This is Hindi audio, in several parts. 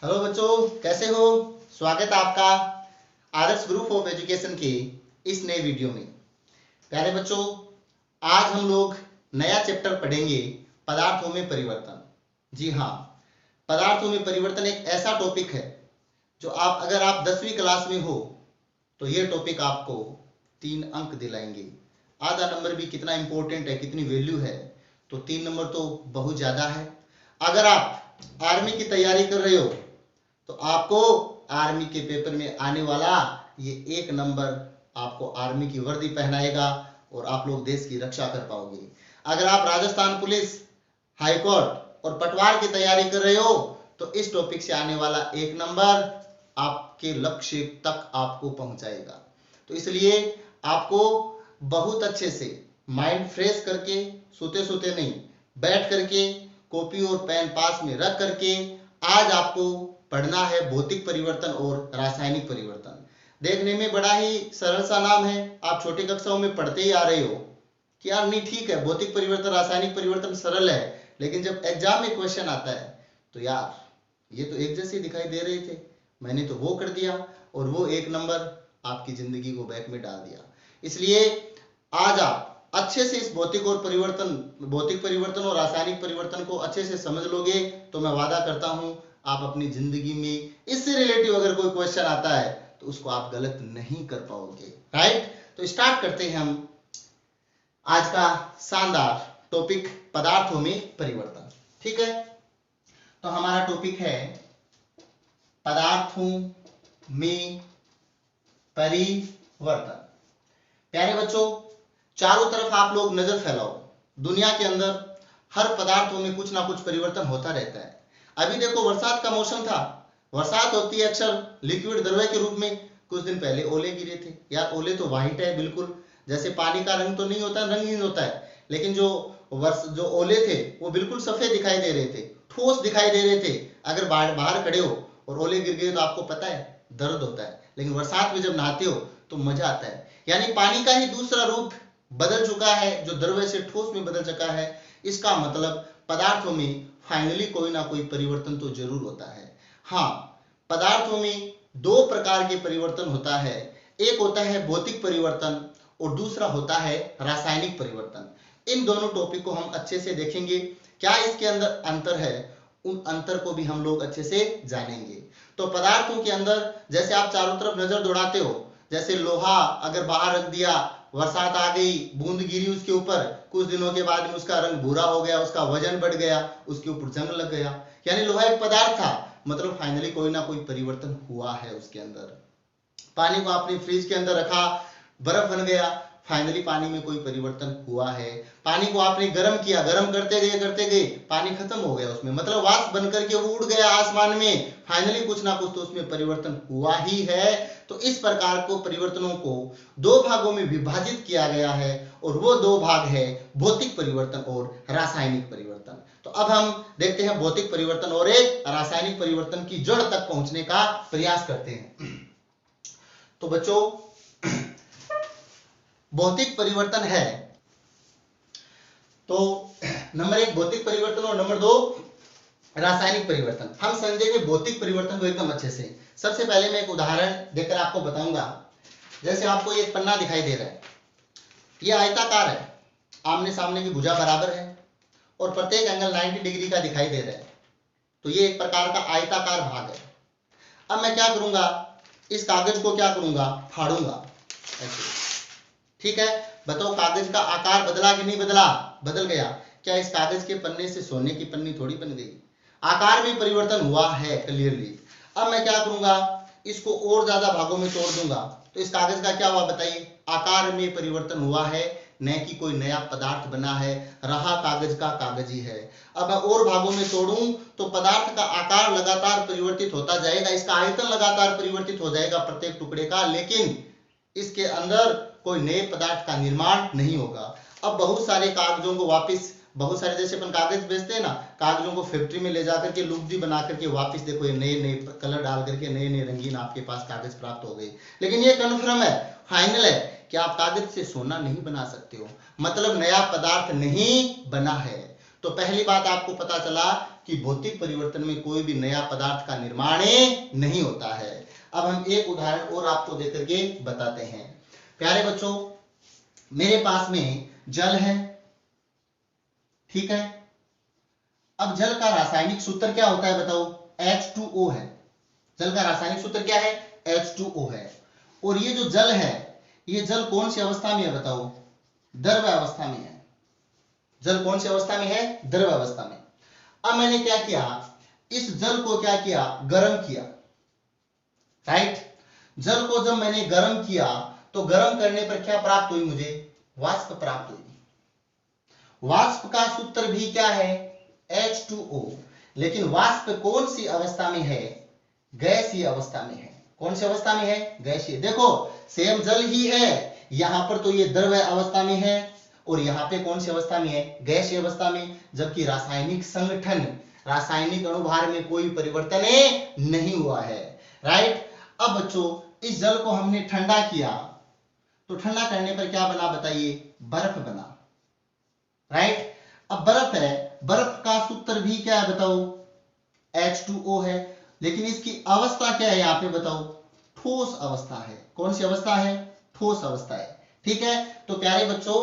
हेलो बच्चों, कैसे हो। स्वागत है आपका आदर्श ग्रुप ऑफ एजुकेशन के इस नए वीडियो में। प्यारे बच्चों, आज हम लोग नया चैप्टर पढ़ेंगे, पदार्थों में परिवर्तन। जी हाँ, पदार्थों में परिवर्तन एक ऐसा टॉपिक है जो अगर आप 10वीं क्लास में हो तो ये टॉपिक आपको 3 अंक दिलाएंगे। आधा नंबर भी कितना इंपॉर्टेंट है, कितनी वैल्यू है, तो 3 नंबर तो बहुत ज़्यादा है। अगर आप आर्मी की तैयारी कर रहे हो तो आपको आर्मी के पेपर में आने वाला ये 1 नंबर आपको आर्मी की वर्दी पहनाएगा और आप लोग देश की रक्षा कर पाओगे। अगर आप राजस्थान पुलिस, हाईकोर्ट और पटवार की तैयारी कर रहे हो तो इस टॉपिक से आने वाला 1 नंबर आपके लक्ष्य तक आपको पहुंचाएगा। तो इसलिए आपको बहुत अच्छे से माइंड फ्रेश करके, सोते सोते नहीं, बैठ करके कॉपी और पेन पास में रख करके आज आपको पढ़ना है भौतिक परिवर्तन और रासायनिक परिवर्तन। देखने में बड़ा ही सरल सा नाम है, आप छोटी कक्षाओं में पढ़ते ही आ रहे हो कि यार नहीं ठीक है, भौतिक परिवर्तन रासायनिक परिवर्तन सरल है, लेकिन जब एग्जाम में क्वेश्चन आता है तो यार ये तो एक जैसे दिखाई दे रहे थे, मैंने तो वो कर दिया और वो 1 नंबर आपकी जिंदगी को बैक में डाल दिया। इसलिए आज आप अच्छे से इस भौतिक परिवर्तन और रासायनिक परिवर्तन को अच्छे से समझ लोगे तो मैं वादा करता हूं आप अपनी जिंदगी में इससे रिलेटिव अगर कोई क्वेश्चन आता है तो उसको आप गलत नहीं कर पाओगे। राइट, तो स्टार्ट करते हैं हम आज का शानदार टॉपिक, पदार्थों में परिवर्तन। ठीक है, तो हमारा टॉपिक है पदार्थों में परिवर्तन। प्यारे बच्चों, चारों तरफ आप लोग नजर फैलाओ, दुनिया के अंदर हर पदार्थों में कुछ ना कुछ परिवर्तन होता रहता है। अभी देखो बरसात का मौसम था, बरसात होती है अक्सर लिक्विड द्रव्य के रूप में। कुछ दिन पहले ओले गिरे थे, यार ओले तो व्हाइट है बिल्कुल, जैसे पानी का रंग तो नहीं होता, रंगहीन होता है, लेकिन जो ओले थे वो बिल्कुल सफेद दिखाई दे रहे थे, ठोस दिखाई दे रहे थे। अगर बाहर खड़े हो और ओले गिर गए तो आपको पता है दर्द होता है, लेकिन बरसात में जब नहाते हो तो मजा आता है। यानी पानी का ही दूसरा रूप बदल चुका है, जो द्रव्य से ठोस में बदल चुका है। इसका मतलब पदार्थों में फाइनली कोई ना कोई परिवर्तन तो जरूर होता है। हाँ, पदार्थों में 2 प्रकार के परिवर्तन होता है, एक होता है भौतिक परिवर्तन और दूसरा होता है रासायनिक परिवर्तन। इन दोनों टॉपिक को हम अच्छे से देखेंगे, क्या इसके अंदर अंतर है, उन अंतर को भी हम लोग अच्छे से जानेंगे। तो पदार्थों के अंदर जैसे आप चारों तरफ नजर दौड़ाते हो, जैसे लोहा अगर बाहर रख दिया, बरसात आ गई, बूंद गिरी उसके ऊपर, कुछ दिनों के बाद में उसका रंग भूरा हो गया, उसका वजन बढ़ गया, उसके ऊपर जंग लग गया, यानी लोहा एक पदार्थ था, मतलब फाइनली कोई ना कोई परिवर्तन हुआ है उसके अंदर। पानी को आपने फ्रिज के अंदर रखा, बर्फ बन गया, फाइनली पानी में कोई परिवर्तन हुआ है। पानी को आपने गर्म किया, गर्म करते गए पानी खत्म हो गया उसमें, मतलब वाष्प बन करके वो उड़ गया आसमान में, फाइनली कुछ ना कुछ तो उसमें परिवर्तन हुआ ही है। तो इस प्रकार को परिवर्तनों को 2 भागों में विभाजित किया गया है और वो 2 भाग है भौतिक परिवर्तन और रासायनिक परिवर्तन। तो अब हम देखते हैं भौतिक परिवर्तन और एक रासायनिक परिवर्तन की जड़ तक पहुंचने का प्रयास करते हैं। तो बच्चों, भौतिक परिवर्तन है तो नंबर 1 भौतिक परिवर्तन और नंबर 2 रासायनिक परिवर्तन। हम समझेंगे भौतिक परिवर्तन को एकदम अच्छे से। सबसे पहले मैं एक उदाहरण देकर आपको बताऊंगा। जैसे आपको एक पन्ना दिखाई दे रहा है, यह आयताकार है, आमने सामने की भुजा बराबर है और प्रत्येक एंगल 90 डिग्री का दिखाई दे रहा है, तो ये एक प्रकार का आयताकार भाग है। अब मैं क्या करूंगा, इस कागज को क्या करूंगा, फाड़ूंगा ऐसे। ठीक है, बताओ कागज का आकार बदला कि नहीं बदला, बदल गया। क्या इस कागज के पन्ने से सोने की पन्नी थोड़ी बन गई, आकार में परिवर्तन हुआ है क्लियरली। अब मैं क्या करूंगा, इसको और ज्यादा भागों में तोड़ दूंगा, तो इस कागज का क्या हुआ बताइए, आकार में परिवर्तन हुआ है, न कि कोई नया पदार्थ बना है, रहा कागज का कागज ही है। अब मैं और भागों में तोड़ूं तो पदार्थ का आकार लगातार परिवर्तित होता जाएगा, इसका आयतन लगातार परिवर्तित हो जाएगा प्रत्येक टुकड़े का, लेकिन इसके अंदर कोई नए पदार्थ का निर्माण नहीं होगा। अब बहुत सारे कागजों को वापस, बहुत सारे जैसे अपन कागज बेचते हैं ना, कागजों को फैक्ट्री में ले जाकर के लुगदी बना करके वापस देखो ये नए नए कलर डाल करके नए नए रंगीन आपके पास कागज प्राप्त हो गए। लेकिन ये कन्फर्म है, फाइनल है कि आप कागज से सोना नहीं बना सकते हो, मतलब नया पदार्थ नहीं बना है। तो पहली बात आपको पता चला कि भौतिक परिवर्तन में कोई भी नया पदार्थ का निर्माण नहीं होता है। अब हम एक उदाहरण और आपको देकर के बताते हैं। प्यारे बच्चों, मेरे पास में जल है, ठीक है। अब जल का रासायनिक सूत्र क्या होता है बताओ? H2O है। जल का रासायनिक सूत्र क्या है? H2O है। और ये जो जल है, ये जल कौन सी अवस्था में है बताओ? द्रव अवस्था में है। जल कौन सी अवस्था में है? द्रव अवस्था में। अब मैंने क्या किया, इस जल को क्या किया? गर्म किया, राइट। जल को जब मैंने गर्म किया तो गर्म करने पर क्या प्राप्त हुई मुझे? वाष्प प्राप्त हुई। वाष्प का सूत्र भी क्या है? H2O। लेकिन वाष्प कौन सी अवस्था में है? गैसीय अवस्था में है। कौन सी अवस्था में है? गैसीय। देखो सेम जल ही है, यहां पर तो ये द्रव अवस्था में है और यहाँ पे कौन सी अवस्था में है? गैसीय अवस्था में। जबकि रासायनिक संगठन, रासायनिक अणुभार में कोई परिवर्तन नहीं हुआ है, राइट। अब बच्चों, इस जल को हमने ठंडा किया तो ठंडा करने पर क्या बना बताइए? बर्फ बना, राइट। अब बर्फ है, बर्फ का सूत्र भी क्या है बताओ? H2O है। लेकिन इसकी अवस्था क्या है यहाँ पे बताओ? ठोस अवस्था है। कौन सी अवस्था है? ठोस अवस्था है, ठीक है। तो प्यारे बच्चों,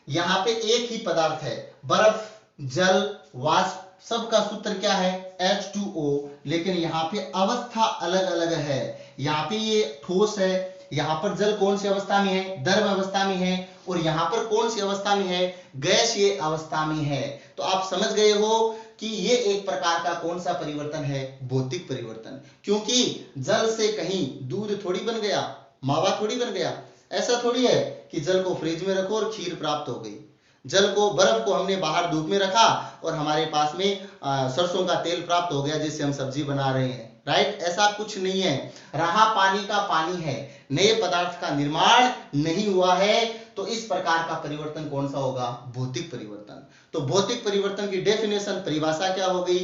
यहाँ पे एक ही पदार्थ है, बर्फ, जल, वाष्प, सबका सूत्र क्या है? H2O। लेकिन यहाँ पे अवस्था अलग अलग है। यहाँ पे ये ठोस है, यहाँ पर जल कौन सी अवस्था में है? द्रव अवस्था में है। और यहाँ पर कौन सी अवस्था में है? गैसीय अवस्था में है। तो आप समझ गए हो कि ये एक प्रकार का कौन सा परिवर्तन है? भौतिक परिवर्तन। क्योंकि जल से कहीं दूध थोड़ी बन गया, मावा थोड़ी बन गया। ऐसा थोड़ी है कि जल को फ्रिज में रखो और खीर प्राप्त हो गई। जल को, बर्फ को हमने बाहर धूप में रखा और हमारे पास में सरसों का तेल प्राप्त हो गया जिससे हम सब्जी बना रहे हैं, राइट। ऐसा कुछ नहीं है। रहा पानी का पानी है, नए पदार्थ का निर्माण नहीं हुआ है। तो इस प्रकार का परिवर्तन कौन सा होगा? भौतिक परिवर्तन। तो भौतिक परिवर्तन की डेफिनेशन, परिभाषा क्या हो गई?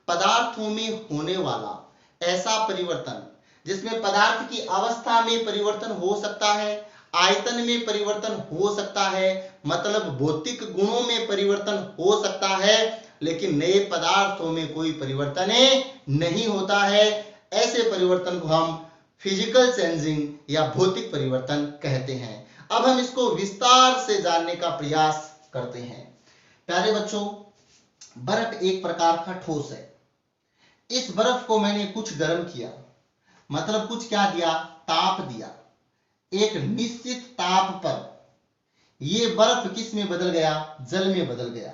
पदार्थों में होने वाला ऐसा परिवर्तन जिसमें पदार्थ की अवस्था में परिवर्तन हो सकता है, आयतन में परिवर्तन हो सकता है, मतलब भौतिक गुणों में परिवर्तन हो सकता है, लेकिन नए पदार्थों में कोई परिवर्तन नहीं होता है। ऐसे परिवर्तन को हम फिजिकल चेंजिंग या भौतिक परिवर्तन कहते हैं। अब हम इसको विस्तार से जानने का प्रयास करते हैं। प्यारे बच्चों, बर्फ एक प्रकार का ठोस है। इस बर्फ को मैंने कुछ गर्म किया, मतलब कुछ क्या दिया? ताप दिया। एक निश्चित ताप पर ये बर्फ किस में बदल गया? जल में बदल गया।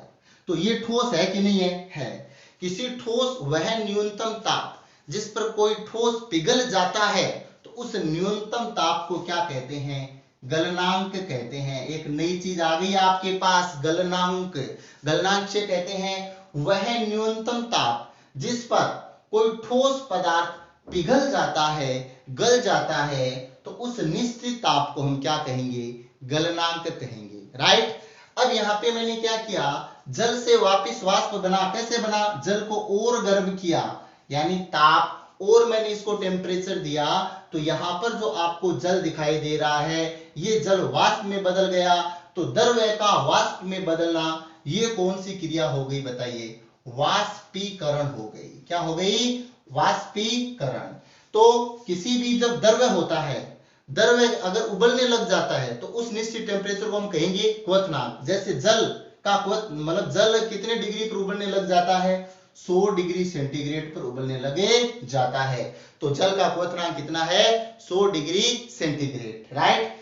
तो ये ठोस है कि नहीं है? है। किसी ठोस वह न्यूनतम ताप जिस पर कोई ठोस पिघल जाता है, तो उस न्यूनतम ताप को क्या कहते हैं? गलनांक कहते हैं। एक नई चीज आ गई आपके पास, गलनांक। गलनांक से कहते हैं वह न्यूनतम ताप जिस पर कोई ठोस पदार्थ पिघल जाता है, गल जाता है, तो उस निश्चित ताप को हम क्या कहेंगे? गलनांक कहेंगे, राइट। अब यहाँ पे मैंने क्या किया? जल से वापस वाष्प बना। कैसे बना? जल को और गर्म किया, यानी ताप, और मैंने इसको टेम्परेचर दिया। तो यहाँ पर जो आपको जल दिखाई दे रहा है, ये जल वाष्प में बदल गया। तो द्रव का वाष्प में बदलना, ये कौन सी क्रिया हो गई बताइए? वाष्पीकरण हो गई। क्या हो गई? वाष्पीकरण। तो किसी भी जब द्रव होता है, द्रव अगर उबलने लग जाता है तो उस निश्चित टेम्परेचर को हम कहेंगे क्वथनांक। जैसे जल का मतलब जल कितने डिग्री पर उबलने लग जाता है? 100 डिग्री सेंटीग्रेड पर उबलने लगे जाता है। तो जल का क्वथनांक कितना है? 100 डिग्री सेंटीग्रेड, राइट।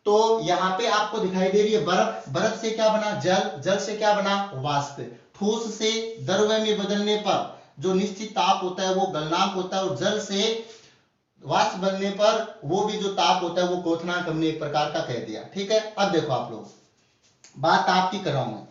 तो यहाँ पे आपको दिखाई दे रही है बर्फ। बर्फ से क्या बना? जल। जल से क्या बना? वाष्प। ठोस से द्रव में बदलने पर जो निश्चित ताप होता है वो गलनांक होता है, और जल से वाष्प बनने पर वो भी जो ताप होता है वो क्वथनांक हमने एक प्रकार का कह दिया, ठीक है। अब देखो आप लोग, बात ताप की कर रहा हूं मैं।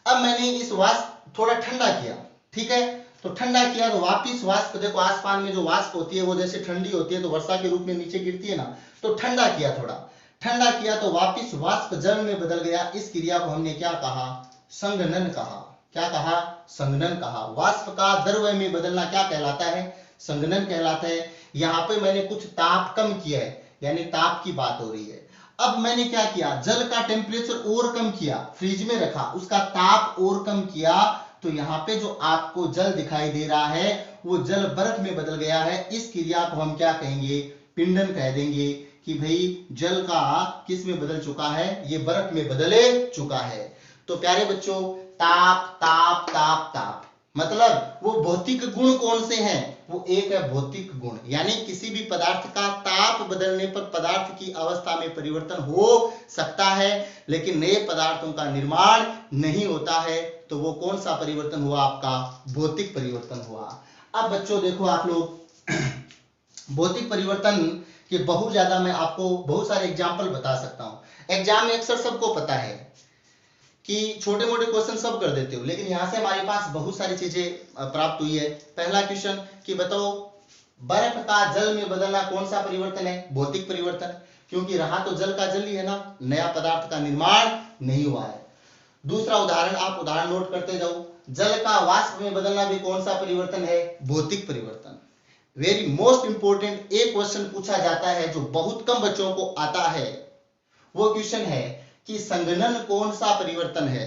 अब मैंने इस वाष्प थोड़ा ठंडा किया, ठीक है। तो ठंडा किया तो वापिस वाष्प, देखो आसमान में जो वाष्प होती है वो जैसे ठंडी होती है तो वर्षा के रूप में नीचे गिरती है ना। तो ठंडा किया, थोड़ा ठंडा किया तो वापिस वाष्प जल में बदल गया। इस क्रिया को हमने क्या कहा? संघनन कहा। क्या कहा? संघनन कहा। वाष्प का द्रव में बदलना क्या कहलाता है? संघनन कहलाता है। यहाँ पे मैंने कुछ ताप कम किया है, यानी ताप की बात हो रही है। अब मैंने क्या किया? जल का टेम्परेचर और कम किया, फ्रिज में रखा, उसका ताप और कम किया, तो यहाँ पे जो आपको जल दिखाई दे रहा है वो जल बर्फ में बदल गया है। इस क्रिया को हम क्या कहेंगे? पिंडन कह देंगे कि भाई जल का किस में बदल चुका है? ये बर्फ में बदल चुका है। तो प्यारे बच्चों, ताप ताप ताप ताप मतलब वो भौतिक गुण कौन से हैं? वो एक है भौतिक गुण, यानी किसी भी पदार्थ का ताप बदलने पर पदार्थ की अवस्था में परिवर्तन हो सकता है, लेकिन नए पदार्थों का निर्माण नहीं होता है। तो वो कौन सा परिवर्तन हुआ? आपका भौतिक परिवर्तन हुआ। अब बच्चों देखो, आप लोग भौतिक परिवर्तन के बहुत ज्यादा मैं आपको बहुत सारे एग्जाम्पल बता सकता हूं। एग्जाम में अक्सर सबको पता है कि छोटे मोटे क्वेश्चन सब कर देते हो, लेकिन यहां से हमारे पास बहुत सारी चीजें प्राप्त हुई है। पहला क्वेश्चन कि बताओ बर्फ का जल में बदलना कौन सा परिवर्तन है? भौतिक परिवर्तन, क्योंकि रहा तो जल का जल ही है ना, नया पदार्थ का निर्माण नहीं हुआ है। दूसरा उदाहरण, आप उदाहरण नोट करते जाओ, जल का वाष्प में बदलना भी कौन सा परिवर्तन है? भौतिक परिवर्तन। वेरी मोस्ट इंपोर्टेंट एक क्वेश्चन पूछा जाता है जो बहुत कम बच्चों को आता है, वो क्वेश्चन है कि संघनन कौन सा परिवर्तन है?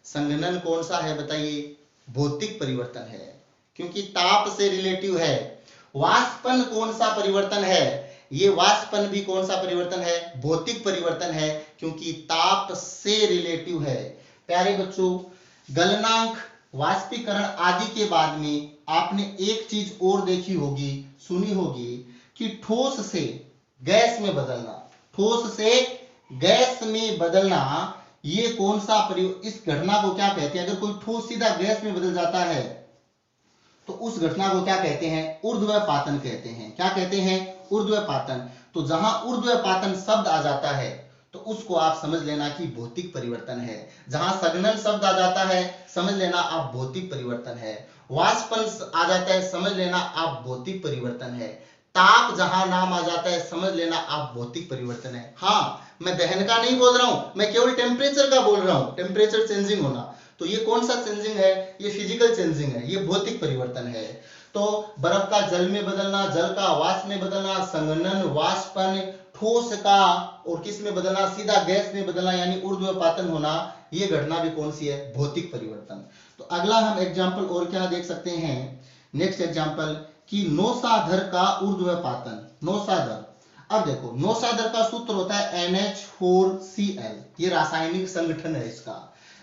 संघनन कौन सा है बताइए? भौतिक परिवर्तन है, क्योंकि ताप से रिलेटिव है। वाष्पन कौन सा परिवर्तन है? ये वाष्पन भी कौन सा परिवर्तन है? भौतिक परिवर्तन है, क्योंकि ताप से रिलेटिव है। प्यारे बच्चों, गलनांक, वाष्पीकरण आदि के बाद में आपने एक चीज और देखी होगी, सुनी होगी कि ठोस से गैस में बदलना, ठोस से गैस में बदलना, ये कौन सा इस घटना को क्या कहते हैं? अगर कोई ठोस सीधा गैस में बदल जाता है तो उस घटना को क्या कहते हैं? ऊर्ध्वपातन कहते हैं। क्या कहते हैं? ऊर्ध्वपातन। तो जहां ऊर्ध्वपातन शब्द आ जाता है तो उसको आप समझ लेना कि भौतिक परिवर्तन है। जहां संघनन शब्द आ जाता है समझ लेना आप भौतिक परिवर्तन है। वाष्पन आ जाता है समझ लेना आप भौतिक परिवर्तन है। ताप जहां नाम आ जाता है समझ लेना आप भौतिक परिवर्तन है। हाँ, मैं दहन का नहीं बोल रहा हूं, मैं केवल टेम्परेचर का बोल रहा हूं, टेम्परेचर चेंजिंग होना। तो ये कौन सा चेंजिंग है? ये फिजिकल चेंजिंग है, ये भौतिक परिवर्तन है। तो बर्फ का जल में बदलना, जल का वाष्प में बदलना, संघनन, वाष्पन, ठोस का और किस में बदलना? सीधा गैस में बदलना, यानी ऊर्ध्वपातन होना, ये घटना भी कौन सी है? भौतिक परिवर्तन। तो अगला हम एग्जाम्पल और क्या देख सकते हैं? नेक्स्ट एग्जाम्पल कि नौसाधर का ऊर्ध्वपातन। नौसाधर, अब देखो नौसाधर का सूत्र होता है NH4Cl, ये रासायनिक संगठन है इसका,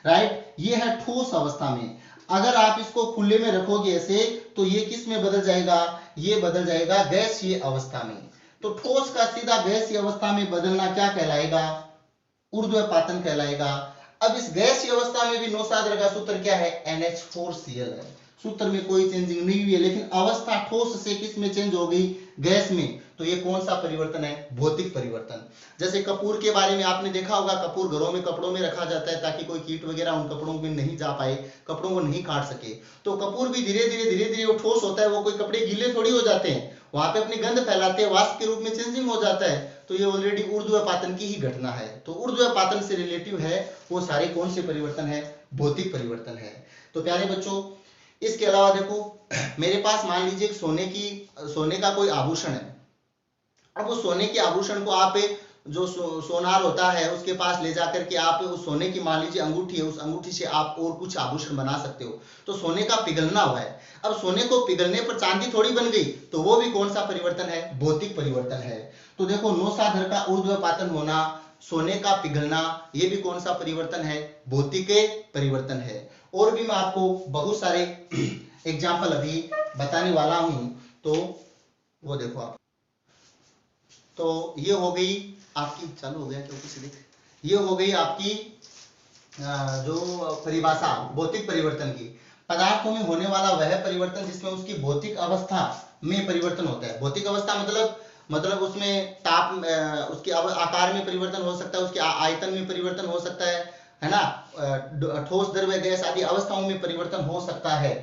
राइट। ये है ठोस अवस्था में। अगर आप इसको खुले में रखोगे ऐसे तो ये किस में बदल जाएगा? ये बदल जाएगा गैसीय अवस्था में। तो ठोस का सीधा गैसीय अवस्था में बदलना क्या कहलाएगा? ऊर्ध्वपातन कहलाएगा। अब इस गैसीय अवस्था में भी नौसाधर का सूत्र क्या है? NH4Cl है। सूत्र में कोई चेंजिंग नहीं हुई है, लेकिन अवस्था ठोस से किस में चेंज हो गई? गैस में। तो ये कौन सा परिवर्तन है? भौतिक परिवर्तन। जैसे कपूर के बारे में आपने देखा होगा, कपूर घरों में कपड़ों में रखा जाता है ताकि कोई कीट वगैरह उन कपड़ों में नहीं जा पाए, कपड़ों को नहीं काट सके। तो कपूर भी धीरे धीरे वो ठोस होता है, वो कोई कपड़े गीले थोड़ी हो जाते हैं, वहां पे अपनी गंध फैलाते हैं, वाष्प के रूप में चेंजिंग हो जाता है। तो ये ऑलरेडी ऊर्ध्वपातन की ही घटना है। तो ऊर्ध्वपातन से रिलेटिव है वो सारे कौन से परिवर्तन है? भौतिक परिवर्तन है। तो प्यारे बच्चों, इसके अलावा देखो मेरे पास मान लीजिए सोने का कोई आभूषण है। अब उस सोने के आभूषण को आप जो सोनार होता है उसके पास ले जाकर के आप उस सोने की मान लीजिए अंगूठी है, उस अंगूठी से आप और कुछ आभूषण बना सकते हो। तो सोने का पिघलना हुआ है। अब सोने को पिघलने पर चांदी थोड़ी बन गई, तो वो भी कौन सा परिवर्तन है? भौतिक परिवर्तन है। तो देखो नौसाधर का ऊर्ध्वपातन होना, सोने का पिघलना, ये भी कौन सा परिवर्तन है? भौतिक परिवर्तन है। और भी मैं आपको बहुत सारे एग्जाम्पल अभी बताने वाला हूं, तो वो देखो आप। तो ये हो गई आपकी, चालू हो गया क्या किसी देख, ये हो गई आपकी जो परिभाषा भौतिक परिवर्तन की। पदार्थों में होने वाला वह परिवर्तन जिसमें उसकी भौतिक अवस्था में परिवर्तन होता है। भौतिक अवस्था मतलब उसमें ताप, उसके आकार में परिवर्तन हो सकता है, उसके आयतन में परिवर्तन हो सकता है ना, ठोस, द्रव्य, गैस आदि अवस्थाओं में परिवर्तन हो सकता है।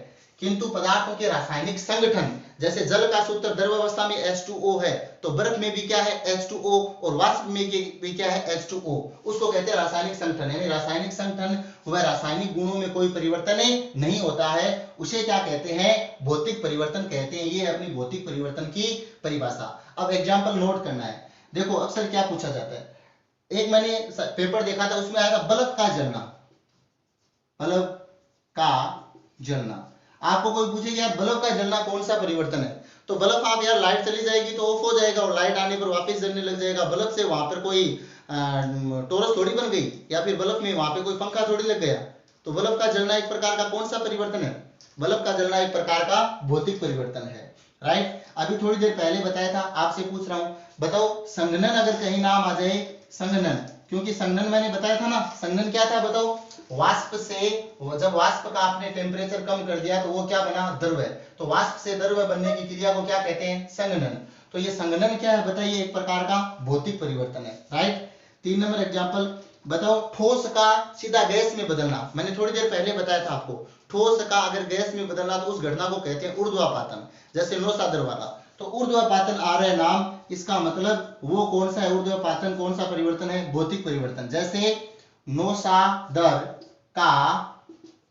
किंतु पदार्थों के रासायनिक संगठन, जैसे जल का सूत्र द्रव अवस्था में H2O है, तो बर्फ में भी क्या है? H2O, और वाष्प में भी क्या है? H2O। उसको कहते हैं रासायनिक संगठन। यानी रासायनिक संगठन वह रासायनिक गुणों में कोई परिवर्तन नहीं होता है, उसे क्या कहते हैं? भौतिक परिवर्तन कहते हैं। ये है अपनी भौतिक परिवर्तन की परिभाषा। अब एग्जाम्पल नोट करना है। देखो अक्सर क्या पूछा जाता है, एक मैंने पेपर देखा था, उसमें आया था बल्ब का जलना। बल्ब का जलना। आपको कोई पूछे यार बल्ब का जलना कौन सा परिवर्तन है, तो बल्ब आप यार लाइट चली जाएगी तो ऑफ हो जाएगा और लाइट आने पर वापस जलने लग जाएगा। बल्ब से वहां पर कोई टोरस थोड़ी बन गई, या फिर बल्ब में वहां पे कोई पंखा थोड़ी लग गया। तो बल्ब का जलना एक प्रकार का कौन सा परिवर्तन है? बल्ब का जलना एक प्रकार का भौतिक परिवर्तन है। राइट, अभी थोड़ी देर पहले बताया था, आपसे पूछ रहा हूं, बताओ संघनन अगर कहीं नाम आ जाए, संघनन, क्योंकि संघनन मैंने बताया था ना, संघनन क्या था बताओ? वाष्प से, जब वाष्प का आपने टेम्परेचर कम कर दिया तो वो क्या बना? द्रव। तो वाष्प से द्रव बनने की क्रिया को क्या कहते हैं? संघनन। तो ये संघनन क्या है बताइए? एक प्रकार का भौतिक परिवर्तन है। राइट, 3 नंबर एग्जांपल बताओ, ठोस का सीधा गैस में बदलना। मैंने थोड़ी देर पहले बताया था आपको, ठोस का अगर गैस में बदलना तो उस घटना को कहते हैं ऊर्ध्वापातन। जैसे नौसादर वाला, तो ऊर्ध्वापातन आ रहा है नाम, इसका मतलब वो कौन सा है? ऊर्ध्वापातन कौन सा परिवर्तन है? भौतिक परिवर्तन। जैसे नौसादर का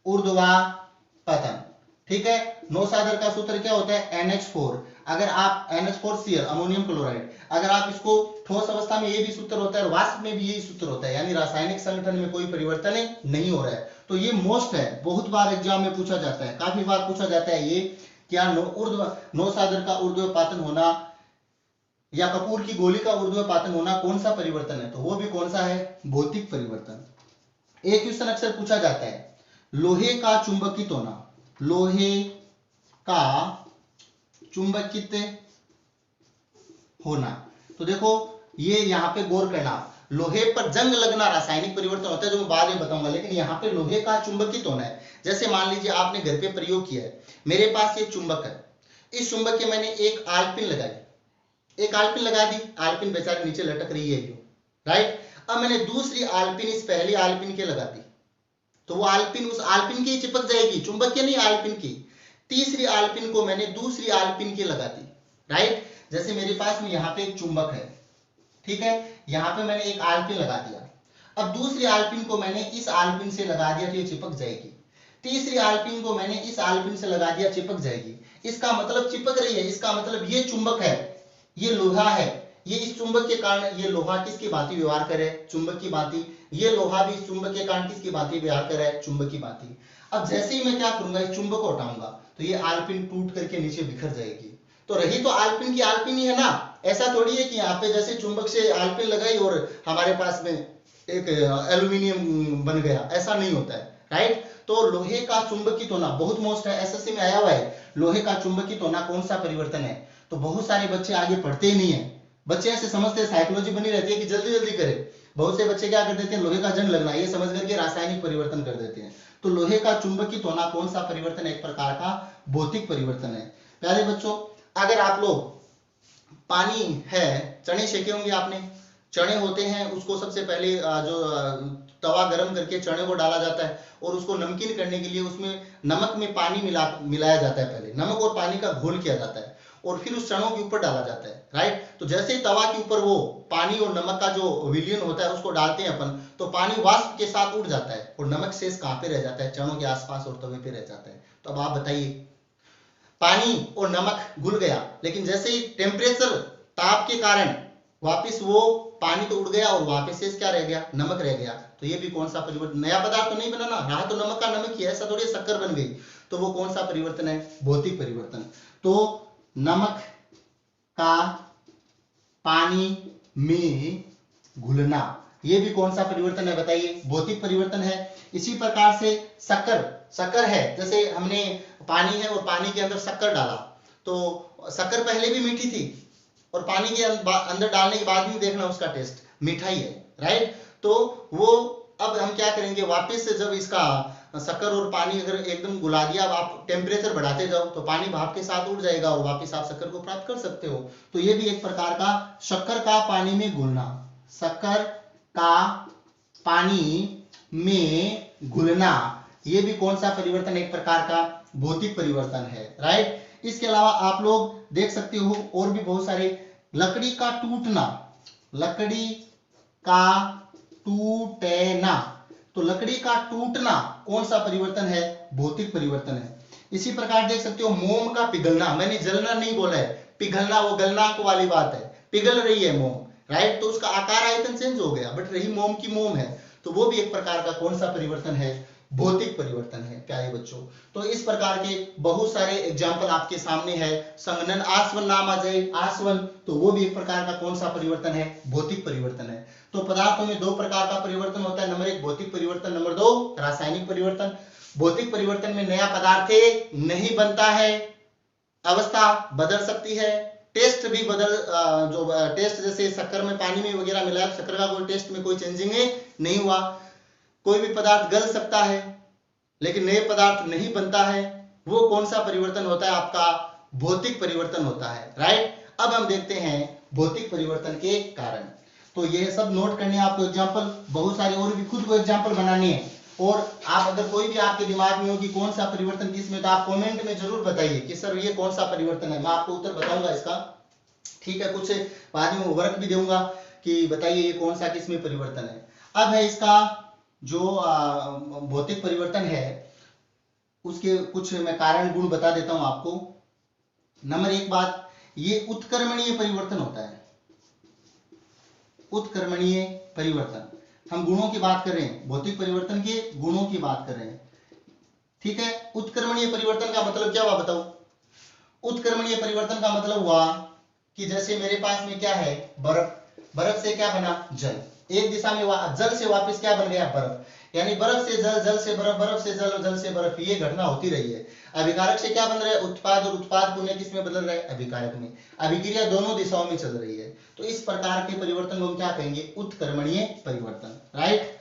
ऊर्ध्वापातन, ठीक है। नौसादर का सूत्र क्या होता है? NH4। अगर आप NH4Cl अमोनियम क्लोराइड, अगर आप इसको ठोस अवस्था में ये भी सूत्र होता है और वाष्प में भी यही सूत्र होता है, यानी रासायनिक संगठन में कोई परिवर्तन नहीं हो रहा है। तो ये मोस्ट है, बहुत बार एग्जाम में पूछा जाता है, काफी बार पूछा जाता है ये, क्या नौसादर का ऊर्ध्वपातन होना या कपूर की गोली का ऊर्ध्वपातन होना कौन सा परिवर्तन है? तो वो भी कौन सा है? भौतिक परिवर्तन। एक क्वेश्चन अक्सर पूछा जाता है, लोहे का चुंबकित होना, लोहे का चुंबकित होना। तो देखो ये यहाँ पे गौर करना, लोहे पर जंग लगना रासायनिक परिवर्तन होता है, जो मैं बाद में बताऊंगा, लेकिन यहाँ पे लोहे का चुंबकित होना है। जैसे मान लीजिए आपने घर पे प्रयोग किया है, मेरे पास ये चुंबक है, इस चुंबक के मैंने एक आलपिन लगाई, एक आलपिन लगा दी, आलपिन बेचारी नीचे लटक रही है, राइट। अब मैंने दूसरी आलपिन इस पहली आलपिन के लगा दी, तो वो आलपिन उस आलपिन की चिपक जाएगी, चुंबक के नहीं, आलपिन की। तीसरी आलपिन को मैंने दूसरी आलपिन के लगा दी, राइट। जैसे मेरे पास में यहाँ पे एक चुंबक है, ठीक है, यहाँ पे मैंने एक आलपिन लगा दिया, अब दूसरी आलपिन को मैंने इस आलपिन से लगा दिया तो ये चिपक जाएगी, तीसरी आलपिन को मैंने इस आलपिन से लगा दिया, चिपक जाएगी। इसका मतलब चिपक रही है, इसका मतलब ये चुंबक है, ये लोहा है, ये इस चुंबक के कारण ये लोहा किसकी भांति व्यवहार करे? चुंबक की भांति। ये लोहा भी इस चुंबक के कारण किसकी भांति व्यवहार करे? चुंबक की भांति। अब जैसे ही मैं क्या करूंगा, इस चुंबक को हटाऊंगा तो ये आलपिन टूट करके नीचे बिखर जाएगी। तो रही तो आलपिन की आलपिन ही है ना, ऐसा थोड़ी है कि यहाँ पे जैसे चुंबक से आलपिन लगाई और हमारे पास में एक एल्यूमिनियम बन गया, ऐसा नहीं होता है, राइट। तो लोहे का चुंबकित होना बहुत मोस्ट है, एसएससी में आया हुआ है, लोहे का चुंबकित होना कौन सा परिवर्तन है? तो बहुत सारे बच्चे आगे पढ़ते ही नहीं है, बच्चे ऐसे समझते हैं, साइकोलॉजी बनी रहती है कि जल्दी जल्दी करे। बहुत से बच्चे क्या कर देते हैं, लोहे का जंग लगना ये समझ करके रासायनिक परिवर्तन कर देते हैं। तो लोहे का चुंबकित होना कौन सा परिवर्तन है? एक प्रकार का भौतिक परिवर्तन है। प्यारे बच्चों, अगर आप लोग पानी है, चने सेके होंगे आपने, चने होते हैं उसको सबसे पहले जो तवा गरम करके चने को डाला जाता है और उसको नमकीन करने के लिए उसमें नमक में पानी मिलाया जाता है, पहले नमक और पानी का घोल किया जाता है और फिर उस चनों के ऊपर डाला जाता है, राइट। तो जैसे ही तवा के ऊपर वो पानी और नमक का जो विलयन होता है उसको डालते हैं अपन, तो पानी वाष्प के साथ उड़ जाता है और नमक शेष कहाँ पे रह जाता है? चनों के आसपास और तवे पे रह जाता है। तो अब आप बताइए, पानी और नमक घुल गया, लेकिन जैसे ही टेम्परेचर ताप के कारण वापिस वो पानी तो उड़ गया और वहां पे शेष क्या रह गया? नमक रह गया। तो ये भी कौन सा परिवर्तन? नया पदार्थ तो नहीं बना ना, रहा तो नमक का नमक ही है, ऐसा थोड़ी शक्कर बन गई। तो वो कौन सा परिवर्तन है? भौतिक परिवर्तन। तो नमक का पानी में घुलना, ये भी कौन सा परिवर्तन है बताइए? भौतिक परिवर्तन है। इसी प्रकार से शक्कर है, जैसे हमने पानी है और पानी के अंदर शक्कर डाला, तो शक्कर पहले भी मीठी थी और पानी के अंदर डालने के बाद भी देखना उसका टेस्ट मीठा ही है, राइट। तो वो अब हम क्या करेंगे, वापस से जब इसका शक्कर और पानी अगर एकदम गुला दिया, अब आप टेम्परेचर बढ़ाते जाओ तो पानी भाप के साथ उड़ जाएगा और वापस आप शक्कर को प्राप्त कर सकते हो। तो ये भी एक प्रकार का शक्कर का पानी में घुलना, शक्कर का पानी में घुलना, ये भी कौन सा परिवर्तन? एक प्रकार का भौतिक परिवर्तन है, राइट। इसके अलावा आप लोग देख सकते हो और भी बहुत सारे, लकड़ी का टूटना, लकड़ी का टूटना, तो लकड़ी का टूटना कौन सा परिवर्तन है? भौतिक परिवर्तन है। इसी प्रकार देख सकते हो मोम का पिघलना, मैंने जलना नहीं बोला है, पिघलना वो गलनांक वाली बात है, पिघल रही है मोम, राइट। तो उसका आकार आयतन चेंज हो गया बट रही मोम की मोम है, तो वो भी एक प्रकार का कौन सा परिवर्तन है? भौतिक परिवर्तन है प्यारे बच्चों। तो इस प्रकार के बहुत सारे एग्जाम्पल आपके सामने है। संघनन आसवन नाम आ जाए, आसवन, तो वो भी एक प्रकार का कौन सा परिवर्तन है? भौतिक परिवर्तन है। तो पदार्थों में दो प्रकार का परिवर्तन होता है, नंबर एक भौतिक परिवर्तन, नंबर दो रासायनिक परिवर्तन। भौतिक परिवर्तन में नया पदार्थ नहीं बनता है, अवस्था बदल सकती है, टेस्ट भी बदल, जो टेस्ट जैसे शक्कर में पानी में वगैरह मिलाया, शक्कर का कोई टेस्ट में कोई चेंजिंग नहीं हुआ। कोई भी पदार्थ गल सकता है लेकिन नए पदार्थ नहीं बनता है, वो कौन सा परिवर्तन होता है? आपका भौतिक परिवर्तन होता है, राइट। अब हम देखते हैं भौतिक परिवर्तन के कारण। तो ये सब नोट करने हैं आपको, एग्जाम्पल बहुत सारे और भी खुद को एग्जाम्पल बनाने हैं। और आप अगर कोई भी आपके दिमाग में हो कि कौन सा परिवर्तन किस में, तो आप कमेंट में जरूर बताइए कि सर ये कौन सा परिवर्तन है, मैं आपको उत्तर बताऊंगा इसका, ठीक है। कुछ बाद में वर्क भी दूंगा कि बताइए ये कौन सा किस में परिवर्तन है। अब है इसका जो भौतिक परिवर्तन है, उसके कुछ मैं कारण गुण बता देता हूं आपको। नंबर एक बात, ये उत्क्रमणीय परिवर्तन होता है, उत्क्रमणीय परिवर्तन। हम गुणों की बात कर रहे हैं, भौतिक परिवर्तन के गुणों की बात कर रहे हैं, ठीक है। उत्क्रमणीय परिवर्तन का मतलब क्या हुआ बताओ? उत्क्रमणीय परिवर्तन का मतलब हुआ कि जैसे मेरे पास में क्या है, बर्फ, बर्फ से क्या बना? जल। एक दिशा में जल से वापस क्या बन गया? बर्फ। यानी बर्फ से जल, जल से बर्फ, बर्फ से जल, जल से बर्फ, ये घटना होती रही है। अभिकारक से क्या बन रहा है? उत्पाद, और उत्पाद पुनः किस में बदल रहा है? अभिकारक में। अभिक्रिया दोनों दिशाओं में चल रही है। तो इस प्रकार के परिवर्तन को हम क्या कहेंगे? उत्क्रमणीय परिवर्तन, राइट।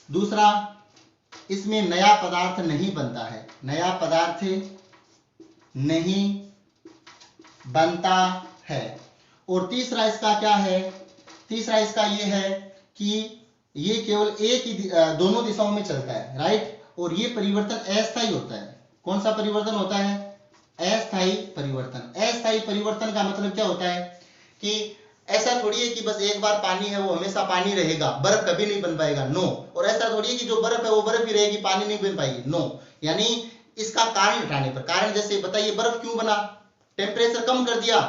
दूसरा, इसमें नया पदार्थ नहीं बनता है, नया पदार्थ नहीं बनता है। और तीसरा इसका क्या है? तीसरा इसका ये है कि ये केवल एक ही दोनों दिशाओं में चलता है, राइट। और ये परिवर्तन अस्थायी होता है। कौन सा परिवर्तन होता है? अस्थायी परिवर्तन। अस्थायी परिवर्तन का मतलब क्या होता है कि ऐसा थोड़ी है कि बस एक बार पानी है वो हमेशा पानी रहेगा, बर्फ कभी नहीं बन पाएगा, नो। और ऐसा थोड़ी है कि जो बर्फ है वो बर्फ ही रहेगी, पानी नहीं बन पाएगी, नो। यानी इसका कारण हटाने पर, कारण जैसे बताइए बर्फ क्यों बना? टेम्परेचर कम कर दिया,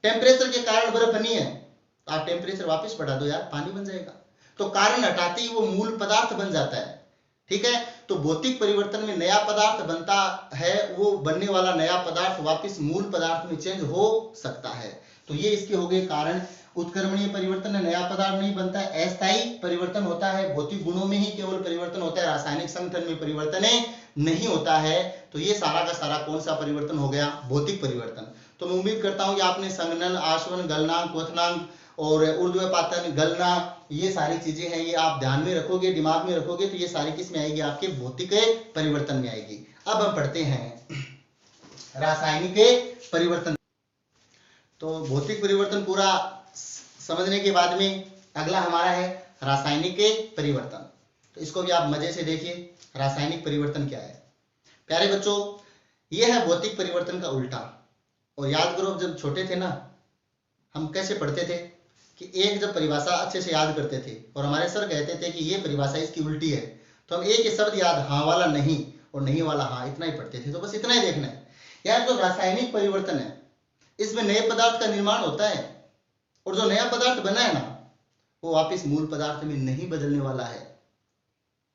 टेम्परेचर के कारण बर्फ बनी है, आप टेम्परेचर वापस बढ़ा दो यार, पानी बन जाएगा। तो कारण हटाते ही वो मूल पदार्थ बन जाता है, ठीक है। तो भौतिक परिवर्तन में नया पदार्थ बनता है, वो बनने वाला नया पदार्थ वापस मूल पदार्थ में चेंज हो सकता है। तो ये इसके हो गए कारण। उत्क्रमणीय परिवर्तन में नया पदार्थ नहीं बनता है, अस्थायी परिवर्तन होता है, भौतिक गुणों में ही केवल परिवर्तन होता है, रासायनिक संगठन में परिवर्तन नहीं होता है। तो ये सारा का सारा कौन सा परिवर्तन हो गया? भौतिक परिवर्तन। तो मैं उम्मीद करता हूं कि आपने संघनन, आसवन, गलनांक, क्वथनांक और ऊर्ध्वपातन, गलना, ये सारी चीजें हैं, ये आप ध्यान में रखोगे, दिमाग में रखोगे, तो ये सारी किस में आएगी? आपके भौतिक परिवर्तन में आएगी। अब हम पढ़ते हैं रासायनिक परिवर्तन। तो भौतिक परिवर्तन पूरा समझने के बाद में अगला हमारा है रासायनिक परिवर्तन। तो इसको भी आप मजे से देखिए, रासायनिक परिवर्तन क्या है। प्यारे बच्चों, ये है भौतिक परिवर्तन का उल्टा। और याद करो, जब छोटे थे ना, हम कैसे पढ़ते थे कि एक जब परिभाषा अच्छे से याद करते थे और हमारे सर कहते थे कि ये परिभाषा इसकी उल्टी है, तो हम एक ही शब्द याद, हाँ वाला नहीं और नहीं वाला हाँ, इतना ही पढ़ते थे। तो बस इतना ही देखना है यार। जो रासायनिक परिवर्तन है, इसमें नए पदार्थ का निर्माण होता है, और जो नया पदार्थ बना है ना, वो वापस मूल पदार्थ में नहीं बदलने वाला है।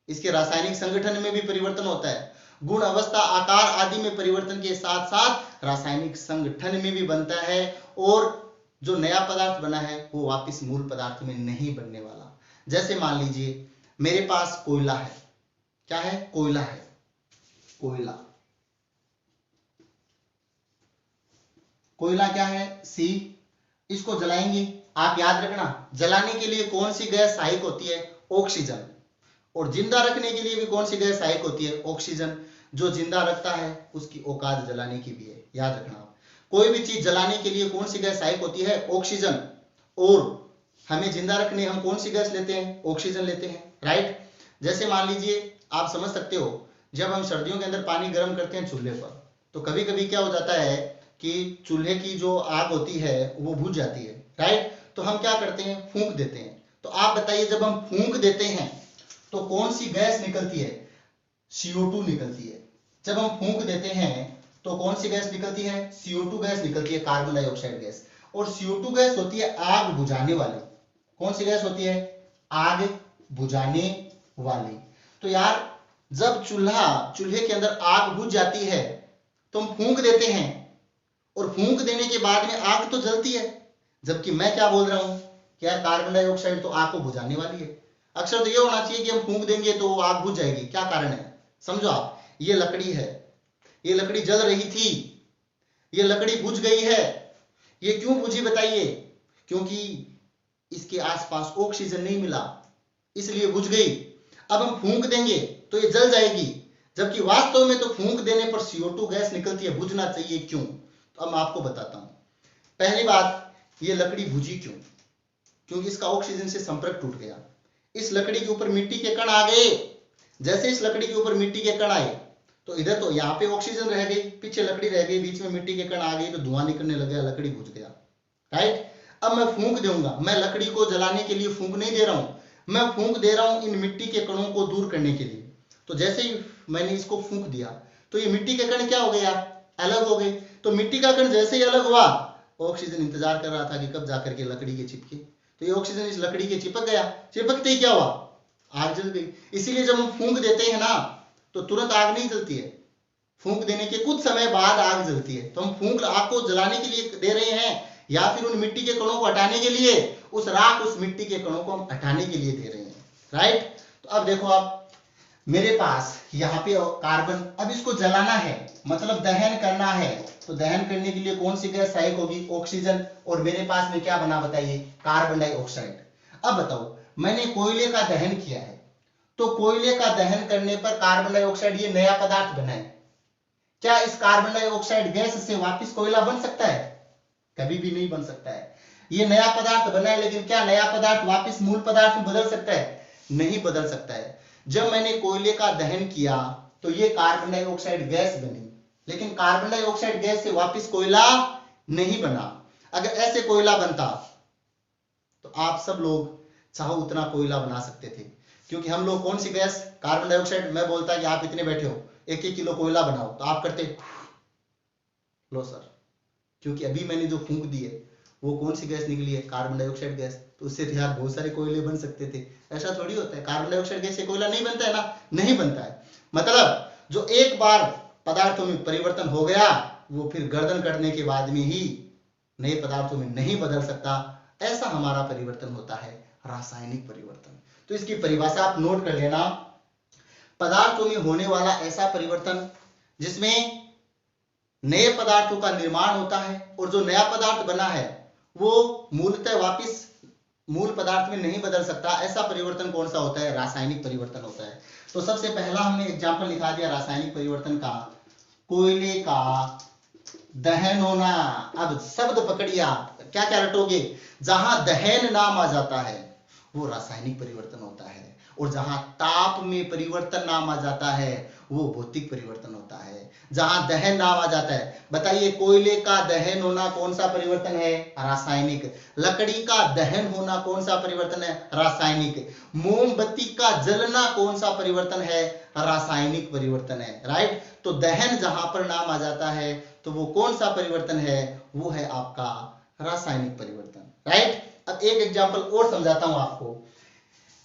इसके रासायनिक संगठन में भी परिवर्तन होता है, गुण, अवस्था, आकार आदि में परिवर्तन के साथ साथ रासायनिक संगठन में भी बनता है, और जो नया पदार्थ बना है वो वापस मूल पदार्थ में नहीं बनने वाला। जैसे मान लीजिए मेरे पास कोयला है, क्या है? कोयला है, कोयला। कोयला क्या है? सी। इसको जलाएंगे, आप याद रखना, जलाने के लिए कौन सी गैस सहायक होती है? ऑक्सीजन। और जिंदा रखने के लिए भी कौन सी गैस सहायक होती है? ऑक्सीजन। जो जिंदा रखता है उसकी औकात जलाने की भी है, याद रखना आप। कोई भी चीज जलाने के लिए कौन सी गैस सहायक होती है? ऑक्सीजन। और हमें जिंदा रखने हम कौन सी गैस लेते हैं? ऑक्सीजन लेते हैं, राइट। जैसे मान लीजिए, आप समझ सकते हो, जब हम सर्दियों के अंदर पानी गर्म करते हैं चूल्हे पर, तो कभी कभी क्या हो जाता है कि चूल्हे की जो आग होती है वो बुझ जाती है, राइट। तो हम क्या करते हैं? फूंक देते हैं। तो आप बताइए, जब हम फूंक देते हैं तो कौन सी गैस निकलती है? CO2 निकलती है। जब हम फूंक देते हैं तो कौन सी गैस निकलती है? CO2 गैस निकलती है, कार्बन डाइऑक्साइड गैस। और CO2 गैस होती है आग बुझाने वाली। कौन सी गैस होती है? आग बुझाने वाली। तो यार, जब चूल्हे के अंदर आग बुझ जाती है तो हम फूंक देते हैं, और फूंक देने के बाद में आग तो जलती है। जबकि मैं क्या बोल रहा हूं कि यार कार्बन डाइऑक्साइड तो आग को बुझाने वाली है। अक्सर तो ये होना चाहिए कि हम फूंक देंगे तो आग बुझ जाएगी। क्या कारण है समझो आप। ये लकड़ी है, ये लकड़ी जल रही थी, ये लकड़ी बुझ गई है। ये क्यों बुझी बताइए? क्योंकि इसके आसपास ऑक्सीजन नहीं मिला, इसलिए बुझ गई। अब हम फूंक देंगे तो ये जल जाएगी, जबकि वास्तव में तो फूंक देने पर CO2 गैस निकलती है। बुझना चाहिए क्यों? तो अब मैं आपको बताता हूं। पहली बात, ये लकड़ी बुझी क्यों? क्योंकि इसका ऑक्सीजन से संपर्क टूट गया। इस लकड़ी के ऊपर मिट्टी के कण आ गए। जैसे इस लकड़ी के ऊपर मिट्टी के कण आए तो इधर तो यहाँ पे ऑक्सीजन रह गई, पीछे लकड़ी रह गई, बीच में मिट्टी के कण आ गई तो धुआं निकलने लग गया, लकड़ी बुझ गया। राइट। अब मैं फूंक दूंगा, मैं लकड़ी को जलाने के लिए फूंक नहीं दे रहा हूं, मैं फूंक दे रहा हूं इन मिट्टी के कणों को दूर करने के लिए। तो जैसे ही मैंने इसको फूंक दिया तो ये मिट्टी के कण क्या हो गया? अलग हो गए। तो मिट्टी का कण जैसे ही अलग हुआ, ऑक्सीजन इंतजार कर रहा था कि कब जाकर के लकड़ी के चिपके, तो ये ऑक्सीजन इस लकड़ी के चिपक गया। चिपकते ही क्या हुआ? आग जल गई। इसीलिए जब हम फूंक देते हैं ना तो तुरंत आग नहीं जलती है, फूंक देने के कुछ समय बाद आग जलती है। तो हम फूंक आग को जलाने के लिए दे रहे हैं या फिर उन मिट्टी के कणों को हटाने के लिए? उस राख, उस मिट्टी के कणों को हम हटाने के लिए दे रहे हैं। राइट। तो अब देखो आप, मेरे पास यहाँ पे कार्बन, अब इसको जलाना है मतलब दहन करना है। तो दहन करने के लिए कौन सी गैस सहायक होगी? ऑक्सीजन। और मेरे पास में क्या बना बताइए? Carbon dioxide. अब बताओ, मैंने कोयले का दहन किया है तो कोयले का दहन करने पर कार्बन डाइऑक्साइड ये नया पदार्थ बना है। क्या इस कार्बन डाइऑक्साइड गैस से वापस कोयला बन सकता है? कभी भी नहीं बन सकता है। ये नया पदार्थ बना है, लेकिन क्या नया पदार्थ वापस मूल पदार्थ में बदल सकता है? नहीं बदल सकता है। जब मैंने कोयले का दहन किया तो ये कार्बन डाइऑक्साइड गैस बनी, लेकिन कार्बन डाइऑक्साइड गैस से वापस कोयला नहीं बना। अगर ऐसे कोयला बनता तो आप सब लोग चाहो उतना कोयला बना सकते थे, क्योंकि हम लोग कौन सी गैस? Carbon dioxide. मैं बोलता कि आप इतने बैठे हो, 1-1 किलो कोयला बनाओ, तो आप करते लो सर, क्योंकि अभी मैंने जो फूंक दी है वो कौन सी गैस निकली है? Carbon dioxide gas. तो उससे तो यार बहुत सारे कोयले बन सकते थे। ऐसा थोड़ी होता है, कार्बन डाइऑक्साइड गैस से कोयला नहीं बनता है ना, नहीं बनता है। मतलब जो एक बार पदार्थों में परिवर्तन हो गया वो फिर गर्दन करने के बाद में ही नए पदार्थों में नहीं बदल सकता। ऐसा हमारा परिवर्तन होता है, रासायनिक परिवर्तन। तो इसकी परिभाषा आप नोट कर लेना। पदार्थों में होने वाला ऐसा परिवर्तन जिसमें नए पदार्थों का निर्माण होता है और जो नया पदार्थ बना है वो मूलतः वापस मूल पदार्थ में नहीं बदल सकता। ऐसा परिवर्तन कौन सा होता है? रासायनिक परिवर्तन होता है। तो सबसे पहला हमने एग्जाम्पल लिखा दिया रासायनिक परिवर्तन का, कोयले का दहन होना। अब शब्द पकड़िए आप, क्या क्या रटोगे? जहां दहन नाम आ जाता है वो रासायनिक परिवर्तन होता है, और जहां ताप में परिवर्तन नाम आ जाता है वो भौतिक परिवर्तन होता है। जहां दहन नाम आ जाता है, बताइए कोयले का दहन होना कौन सा परिवर्तन है? रासायनिक। लकड़ी का दहन होना कौन सा परिवर्तन है? रासायनिक। मोमबत्ती का जलना कौन सा परिवर्तन है? रासायनिक परिवर्तन है। राइट। तो दहन जहां पर नाम आ जाता है तो वो कौन सा परिवर्तन है? वो है आपका रासायनिक परिवर्तन। राइट। अब एक एग्जांपल और समझाता हूं आपको।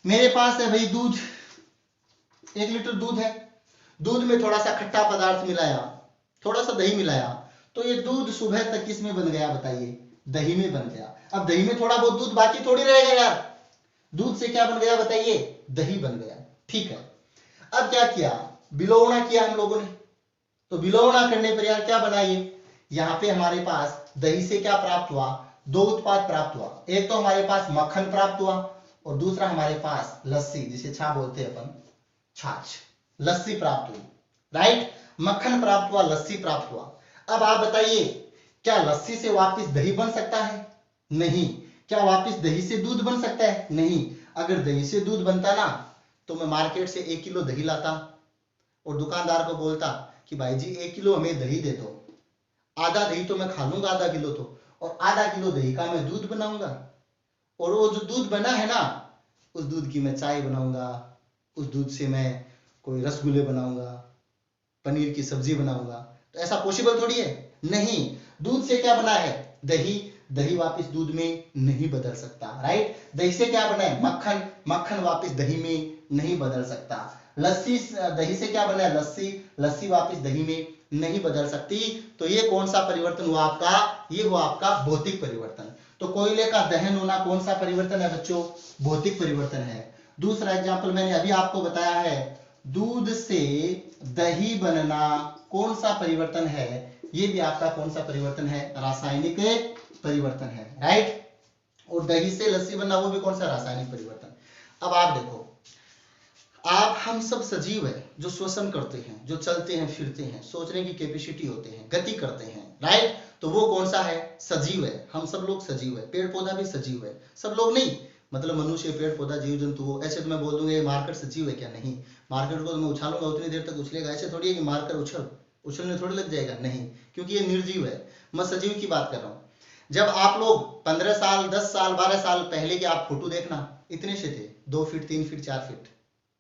मेरे पास है भाई दूध, 1 लीटर दूध है, दूध में थोड़ा सा खट्टा पदार्थ मिलाया, थोड़ा सा दही मिलाया, तो ये दूध सुबह तक किस में बन गया बताइए? दही में बन गया। अब दही में थोड़ा बहुत दूध बाकी थोड़ी रहेगा यार, दूध से क्या बन गया बताइए? दही बन गया। ठीक है। अब क्या किया? विलोवना किया हम लोगों ने। तो विलोवना करने पर यार क्या बना? ये यहाँ पे हमारे पास दही से क्या प्राप्त हुआ? 2 उत्पाद प्राप्त हुआ। एक तो हमारे पास मक्खन प्राप्त हुआ और दूसरा हमारे पास लस्सी, जिसे छा बोलते हैं अपन, छाछ, लस्सी प्राप्त हुई। राइट। मक्खन प्राप्त हुआ, लस्सी प्राप्त हुआ। अब आप बताइए, क्या लस्सी से वापस दही बन सकता है? नहीं। क्या वापस दही से दूध बन सकता है? नहीं। अगर दही से दूध बनता ना तो मैं मार्केट से 1 किलो दही लाता और दुकानदार को बोलता कि भाई जी 1 किलो हमें दही दे दो, आधा दही तो मैं खा लूंगा, आधा किलो तो, और आधा किलो दही का मैं दूध बनाऊंगा, और वो जो दूध बना है ना उस दूध की मैं चाय बनाऊंगा, उस दूध से मैं कोई रसगुल्ले बनाऊंगा, पनीर की सब्जी बनाऊंगा। तो ऐसा पॉसिबल थोड़ी है। नहीं। दूध से क्या बना है? दही। दही वापस दूध में नहीं बदल सकता। राइट। दही से क्या बना है? मक्खन। मक्खन वापस दही में नहीं बदल सकता। लस्सी दही से क्या बना है, लस्सी, लस्सी वापस दही में नहीं बदल सकती। तो ये कौन सा परिवर्तन हुआ आपका, ये हुआ आपका भौतिक परिवर्तन। तो कोयले का दहन होना कौन सा परिवर्तन है बच्चों, भौतिक परिवर्तन है। दूसरा एग्जाम्पल मैंने अभी आपको बताया है, दूध से दही बनना कौन सा परिवर्तन है, ये भी आपका कौन सा परिवर्तन है, रासायनिक परिवर्तन है, राइट। और दही से लस्सी बनना वो भी कौन सा, रासायनिक परिवर्तन। अब आप देखो, आप हम सब सजीव है जो श्वसन करते हैं, जो चलते हैं फिरते हैं, सोचने की कैपेसिटी होते हैं, गति करते हैं, राइट। तो वो कौन सा है, सजीव है। हम सब लोग सजीव है, पेड़ पौधा भी सजीव है, सब लोग नहीं, मतलब मनुष्य, पेड़ पौधा, जीव जंतु हो। ऐसे तो मैं बोल दूंगा ये मारकर सजीव है क्या, नहीं। मारकर को तो मैं उछालूंगा उतनी देर तक उछलेगा, ऐसे थोड़ी है कि मारकर उछलने थोड़ी लग जाएगा, नहीं, क्योंकि ये निर्जीव है। मैं सजीव की बात कर रहा हूँ। जब आप लोग 15 साल 10 साल 12 साल पहले के आप फोटो देखना, इतने से थे, 2 फीट 3 फीट 4 फीट,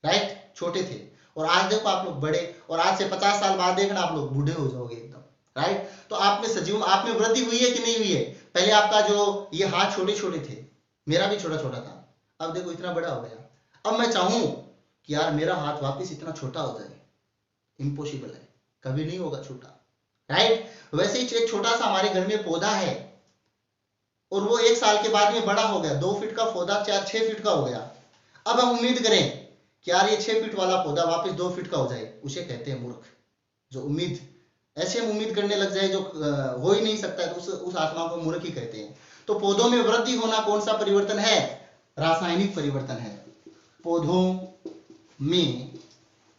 राइट, छोटे थे। और आज देखो आप लोग बड़े, और आज से 50 साल बाद देखना आप लोग बूढ़े हो जाओगे एकदम, राइट। तो आप में सजीव, आप में वृद्धि हुई है कि नहीं हुई है। पहले आपका जो ये हाथ छोटे छोटे थे, मेरा भी छोटा छोटा था, अब देखो इतना बड़ा हो गया। अब मैं चाहूं कि यार मेरा हाथ वापस इतना छोटा हो जाए, इम्पॉसिबल है, कभी नहीं होगा छोटा, राइट। वैसे ही एक छोटा सा हमारे घर में पौधा है, और वो 1 साल के बाद में बड़ा हो गया, 2 फीट का पौधा 6 फीट का हो गया। अब हम उम्मीद करें कि यार ये 6 फीट वाला पौधा वापस 2 फीट का हो जाए, उसे कहते हैं मूर्ख। जो उम्मीद, ऐसे हम उम्मीद करने लग जाए जो हो ही नहीं सकता है, तो उस आत्मा को मूर्ख ही कहते हैं। तो पौधों में वृद्धि होना कौन सा परिवर्तन है, रासायनिक परिवर्तन है। पौधों में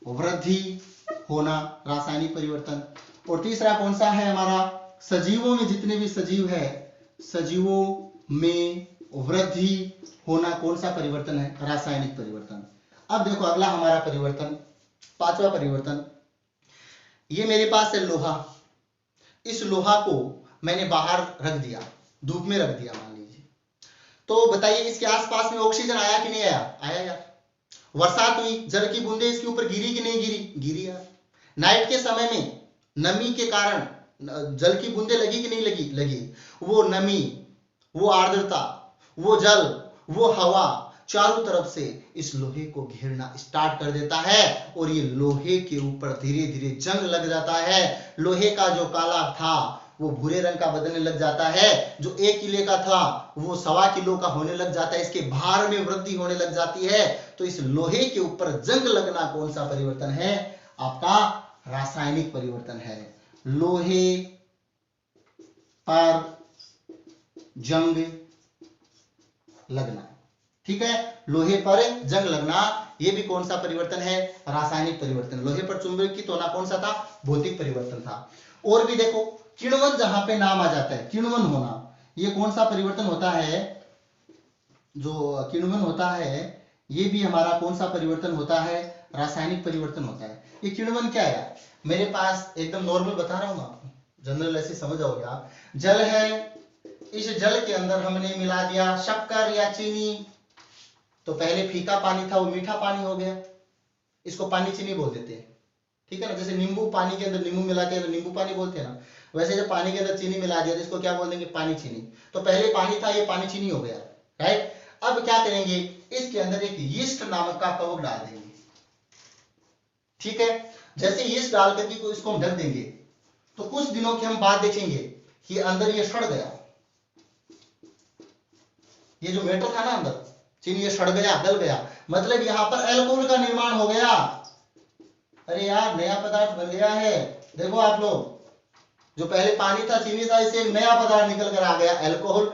वृद्धि होना रासायनिक परिवर्तन। और तीसरा कौन सा है हमारा, सजीवों में जितने भी सजीव है, सजीवों में वृद्धि होना कौन सा परिवर्तन है, रासायनिक परिवर्तन। अब देखो अगला हमारा परिवर्तन, 5वां परिवर्तन, ये मेरे पास है लोहा। इस लोहा को मैंने बाहर रख दिया, धूप में रख दिया मान लीजिए, तो बताइए इसके आसपास में ऑक्सीजन आया कि नहीं आया, आया यार। बरसात हुई, जल की बूंदें इसके ऊपर गिरी कि नहीं गिरी, गिरी यार। नाइट के समय में नमी के कारण जल की बूंदें लगी कि नहीं लगी, लगी। वो नमी, वो आर्द्रता, वो जल, वो हवा चारों तरफ से इस लोहे को घेरना स्टार्ट कर देता है, और ये लोहे के ऊपर धीरे धीरे जंग लग जाता है। लोहे का जो काला था वो भूरे रंग का बदलने लग जाता है, जो 1 किलो का था वो 1.25 किलो का होने लग जाता है, इसके भार में वृद्धि होने लग जाती है। तो इस लोहे के ऊपर जंग लगना कौन सा परिवर्तन है, आपका रासायनिक परिवर्तन है। लोहे पर जंग लगना, ठीक है, लोहे पर जंग लगना, ये भी कौन सा परिवर्तन है, रासायनिक परिवर्तन। लोहे पर चुंबकित होना कौन सा था, भौतिक परिवर्तन था। और भी देखो, किण्वन जहां पे नाम आ जाता है, किण्वन होना, ये कौन सा परिवर्तन होता है, जो किण्वन होता है ये भी हमारा कौन सा परिवर्तन होता है, रासायनिक परिवर्तन होता है। ये किण्वन क्या है, मेरे पास एकदम नॉर्मल बता रहा हूं आपको, जनरल ऐसे समझ आओगे आप। जल है, इस जल के अंदर हमने मिला दिया शक्कर या चीनी, तो पहले फीका पानी था वो मीठा पानी हो गया, इसको पानी चीनी बोल देते हैं, ठीक है ना। जैसे नींबू, पानी के अंदर नींबू मिला के नींबू पानी बोलते हैं ना, वैसे जब पानी के अंदर चीनी मिला दिया तो इसको क्या बोल देंगे, पानी चीनी। तो पहले पानी था, ये पानी चीनी हो गया, राइट। अब क्या करेंगे, इसके अंदर एक यीस्ट नामक का कवक डाल देंगे, ठीक है। जैसे यीस्ट डाल करके इसको हम ढक देंगे, तो कुछ दिनों के हम बाद देखेंगे कि अंदर ये सड़ गया, ये जो मेटल था ना अंदर चीनी, ये सड़ गया, गल गया, मतलब यहां पर अल्कोहल का निर्माण हो गया। अरे यार नया पदार्थ बन गया है, देखो आप लोग, जो पहले पानी था चीनी था, इससे एक नया पदार्थ निकल कर आ गया, अल्कोहल।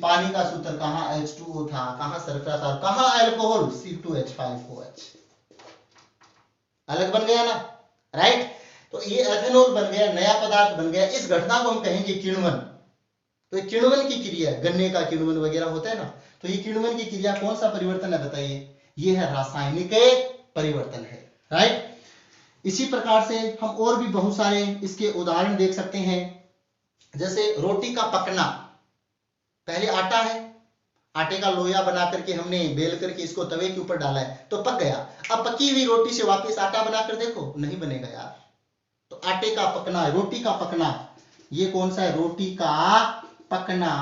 पानी का सूत्र कहां H2O था, कहां सल्फर था, कहां अल्कोहल C2H5OH, अलग बन गया ना, राइट। तो ये एथेनॉल बन गया, नया पदार्थ बन गया। इस घटना को हम कहेंगे किण्वन। तो ये किण्वन की क्रिया, गन्ने का किण्वन वगैरह होता है ना, तो ये किण्वन की क्रिया कौन सा परिवर्तन है बताइए, ये है रासायनिक परिवर्तन है, राइट। इसी प्रकार से हम और भी बहुत सारे इसके उदाहरण देख सकते हैं। जैसे रोटी का पकना, पहले आटा है, आटे का लोया बना करके हमने बेल करके इसको तवे के ऊपर डाला है तो पक गया। अब पकी हुई रोटी से वापस आटा बनाकर देखो, नहीं बनेगा यार। तो आटे का पकना, रोटी का पकना, ये कौन सा है, रोटी का पकना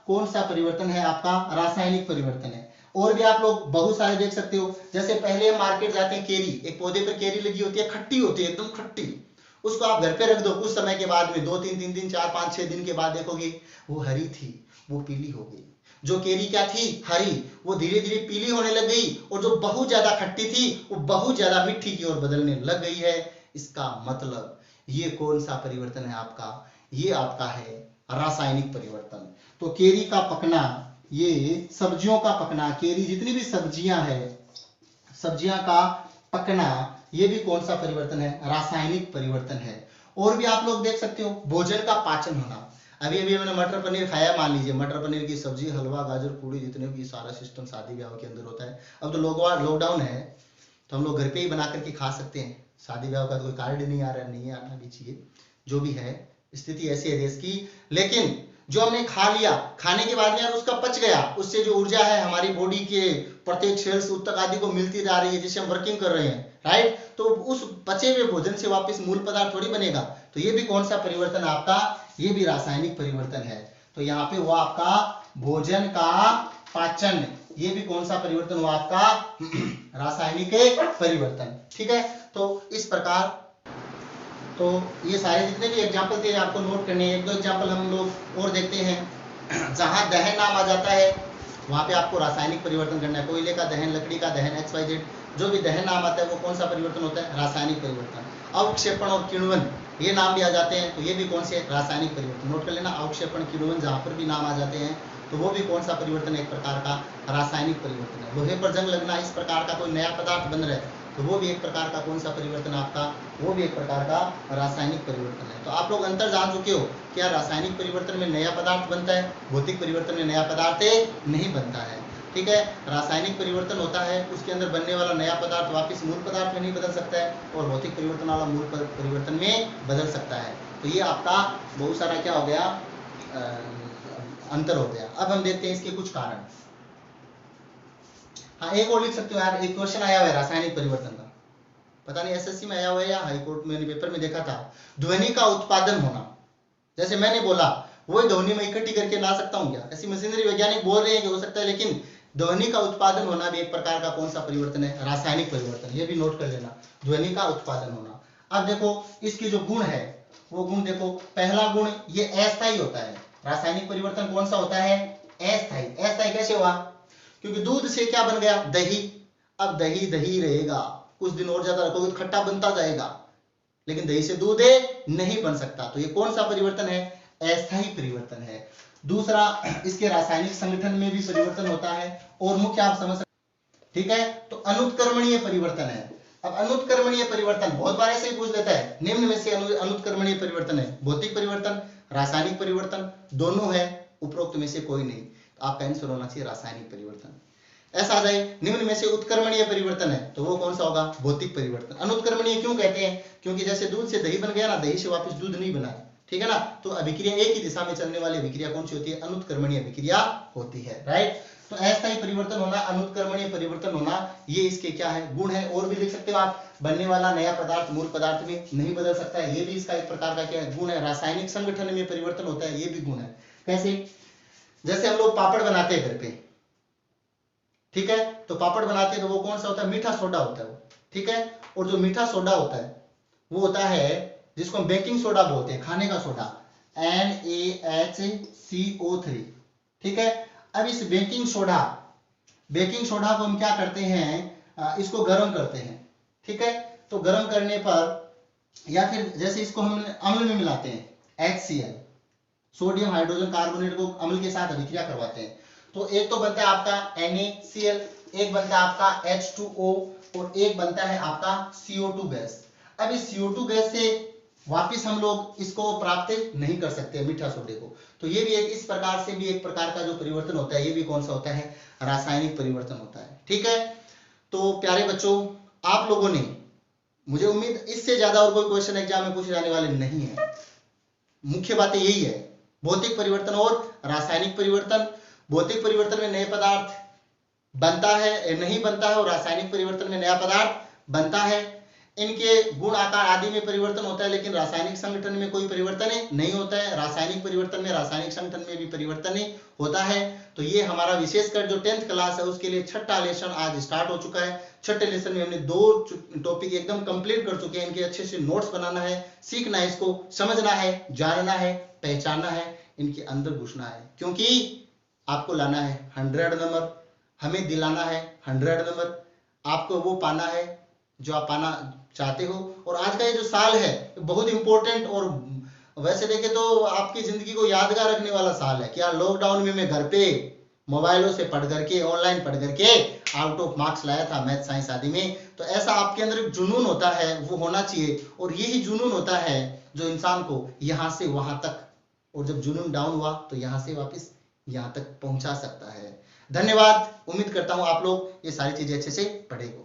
कौन सा परिवर्तन है आपका, रासायनिक परिवर्तन है। और भी आप लोग बहुत सारे देख सकते हो। जैसे पहले हम मार्केट जाते हैं, केरी, एक पौधे पर केरी लगी होती है, खट्टी होती है, एकदम खट्टी। उसको आप घर पे रख दो, कुछ समय के बाद में 2-3 दिन 4-5-6 दिन के बाद देखोगे वो हरी थी, वो पीली हो गई। जो केरी क्या थी, हरी, वो धीरे धीरे पीली होने लग गई, और जो बहुत ज्यादा खट्टी थी वो बहुत ज्यादा मीठी की ओर बदलने लग गई है। इसका मतलब ये कौन सा परिवर्तन है आपका, ये आपका है रासायनिक परिवर्तन। तो केरी का पकना, ये सब्जियों का पकना, केरी जितनी भी सब्जियां है, सब्जियां का पकना, ये भी कौन सा परिवर्तन है, रासायनिक परिवर्तन है। और भी आप लोग देख सकते हो, भोजन का पाचन होना। अभी अभी मैंने मटर पनीर खाया, मान लीजिए मटर पनीर की सब्जी, हलवा, गाजर, पूड़ी, जितने भी सारा सिस्टम शादी ब्याह के अंदर होता है। अब तो लॉकडाउन है तो हम लोग घर पे ही बना करके खा सकते हैं। शादी ब्याह का तो कोई कार्ड नहीं आ रहा है, नहीं आना भी चाहिए, जो भी है स्थिति ऐसी है देश की। लेकिन जो हमने खा लिया, खाने के बाद में यार उसका पच गया, उससे जो ऊर्जा है हमारी बॉडी के प्रत्येक सेल्स ऊतक आदि को मिलती जा रही है, जिससे हम वर्किंग कर रहे हैं, राइट। तो उस पचे हुए भोजन से वापस मूल पदार्थ थोड़ी बनेगा। तो ये भी कौन सा परिवर्तन आपका, ये भी रासायनिक परिवर्तन है। तो यहाँ पे हुआ आपका भोजन का पाचन, ये भी कौन सा परिवर्तन हुआ आपका, रासायनिक परिवर्तन। ठीक है, तो इस प्रकार तो ये सारे जितने भी एग्जाम्पल थे आपको नोट करने हैं। एक दो एग्जाम्पल हम लोग और देखते हैं। जहां दहन नाम आ जाता है वहां पे आपको रासायनिक परिवर्तन करना है। कोयले का दहन, लकड़ी का दहन, XYZ, जो भी दहन नाम आता है वो कौन सा परिवर्तन होता है, रासायनिक परिवर्तन। अवक्षेपण और किण्वन, ये नाम भी आ जाते हैं, तो ये भी कौन से रासायनिक परिवर्तन, नोट कर लेना। अवक्षेपण, किण्वन, जहां पर भी नाम आ जाते हैं तो वो भी कौन सा परिवर्तन है, एक प्रकार का रासायनिक परिवर्तन है। लोहे पर जंग लगना, इस प्रकार का कोई नया पदार्थ बन रहा है तो वो भी एक प्रकार का कौन सा परिवर्तन आपका, वो भी एक प्रकार का रासायनिक परिवर्तन है। तो आप लोग अंतर जान चुके हो, क्या रासायनिक परिवर्तन में नया पदार्थ बनता है, भौतिक परिवर्तन में नया पदार्थ नहीं बनता है। ठीक है, रासायनिक परिवर्तन होता है उसके अंदर बनने वाला नया पदार्थ वापस मूल पदार्थ में नहीं बदल सकता है, और भौतिक परिवर्तन वाला मूल परिवर्तन में बदल सकता है। तो ये आपका बहुत सारा क्या हो गया, अंतर हो गया। अब हम देखते हैं इसके कुछ कारण। हाँ, एक और लिख सकते हो यार, एक क्वेश्चन आया हुआ है रासायनिक परिवर्तन का, पता नहीं SSC में आया हुआ है या हाई कोर्ट में, पेपर में देखा था। ध्वनि का उत्पादन होना, जैसे मैंने बोला वही ध्वनि में इकट्ठी करके ला सकता हूँ क्या, ऐसी मशीनरी वैज्ञानिक बोल रहे हैं कि हो सकता है, लेकिन ध्वनि का उत्पादन होना भी एक प्रकार का कौन सा परिवर्तन है, रासायनिक परिवर्तन। ये भी नोट कर लेना, ध्वनि का उत्पादन होना। अब देखो इसके जो गुण है, वो गुण देखो, पहला गुण ये अस्थायी होता है। रासायनिक परिवर्तन कौन सा होता है, अस्थायी। अस्थायी कैसे हुआ, क्योंकि दूध से क्या बन गया, दही। अब दही दही रहेगा, कुछ दिन और ज्यादा रखोगे तो खट्टा बनता जाएगा, लेकिन दही से दूध नहीं बन सकता। तो ये कौन सा परिवर्तन है, अस्थायी परिवर्तन है। दूसरा, इसके रासायनिक संगठन में भी परिवर्तन होता है, और मुख्य आप समझ सकते, ठीक है। तो अनुत्क्रमणीय परिवर्तन है। अब अनुत्क्रमणीय परिवर्तन बहुत बार ऐसे ही पूछ लेता है, निम्न में से अनुत्क्रमणीय परिवर्तन है, भौतिक परिवर्तन, रासायनिक परिवर्तन, दोनों है, उपरोक्त में से कोई नहीं। तो आपका आंसर होना चाहिए रासायनिक परिवर्तन। ऐसा आ जाए, निम्न में से उत्क्रमणीय परिवर्तन है, तो वो कौन सा होगा, भौतिक परिवर्तन। अनुत्क्रमणीय क्यों कहते हैं, क्योंकि जैसे दूध से दही बन गया ना, दही से वापस दूध नहीं बना, ठीक है ना। तो अभिक्रिया एक ही दिशा में चलने वाली अभिक्रिया कौन सी होती है, अनुत्क्रमणीय अभिक्रिया होती है, राइट। तो अस्थायी परिवर्तन होना, अनुत्क्रमणीय परिवर्तन होना, ये इसके क्या है, गुण है। और भी लिख सकते हो आप, बनने वाला नया पदार्थ मूल पदार्थ में नहीं बदल सकता है, ये भी इसका एक प्रकार का क्या है, गुण है। रासायनिक संगठन में परिवर्तन होता है, ये भी गुण है। कैसे, जैसे हम लोग पापड़ बनाते हैं घर पे, ठीक है, तो पापड़ बनाते हैं तो वो कौन सा होता है, मीठा सोडा होता है वो, ठीक है। और जो मीठा सोडा होता है वो होता है जिसको हम बेकिंग सोडा बोलते हैं, खाने का सोडा, NaHCO3, ठीक है। अब इस बेकिंग सोडा को हम क्या करते हैं, इसको गर्म करते हैं, ठीक है। तो गर्म करने पर, या फिर जैसे इसको हम अम्ल में मिलाते हैं, HCl, सोडियम हाइड्रोजन कार्बोनेट को अम्ल के साथ अभिक्रिया करवाते हैं, तो एक तो बनता है आपका NaCl, एक बनता है आपका H2O, और एक बनता है आपका CO2 गैस। अब इस CO2 गैस से वापिस हम लोग इसको प्राप्त नहीं कर सकते मीठा सोडे को। तो ये भी एक, इस प्रकार से भी एक प्रकार का जो परिवर्तन होता है, ये भी कौन सा होता है, रासायनिक परिवर्तन होता है, ठीक है। तो प्यारे बच्चों, आप लोगों ने, मुझे उम्मीद इससे ज्यादा और कोई क्वेश्चन एग्जाम में पूछे जाने वाले नहीं है। मुख्य बातें यही है, भौतिक परिवर्तन और रासायनिक परिवर्तन। भौतिक परिवर्तन में नए पदार्थ बनता है, नहीं बनता है, और रासायनिक परिवर्तन में नया पदार्थ बनता है। इनके गुण आकार आदि में परिवर्तन होता है, लेकिन रासायनिक संगठन में कोई परिवर्तन नहीं होता है। रासायनिक परिवर्तन में रासायनिक संगठन में भी परिवर्तन नहीं होता है। तो ये हमारा विशेषकर जो 10th क्लास है उसके लिए छठा लेसन आज स्टार्ट हो चुका है। छठे लेसन में हमने 2 टॉपिक एकदम कंप्लीट कर चुके हैं। इनके अच्छे से नोट्स बनाना है, सीखना है, इसको समझना है, जानना है, पहचानना है, इनके अंदर घुसना है, क्योंकि आपको लाना है 100 नंबर, हमें दिलाना है 100 नंबर, आपको वो पाना है जो आप पाना चाहते हो। और आज का ये जो साल है बहुत इंपॉर्टेंट और वैसे देखे तो आपकी जिंदगी को यादगार रखने वाला साल है। क्या लॉकडाउन में मैं घर पे मोबाइलों से पढ़ करके, ऑनलाइन पढ़ करके आउट ऑफ मार्क्स लाया था मैथ साइंस आदि में। तो ऐसा आपके अंदर एक जुनून होता है, वो होना चाहिए, और यही जुनून होता है जो इंसान को यहाँ से वहां तक, और जब जुनून डाउन हुआ तो यहाँ से वापस यहाँ तक पहुंचा सकता है। धन्यवाद। उम्मीद करता हूं आप लोग ये सारी चीजें अच्छे से पढ़ेंगे।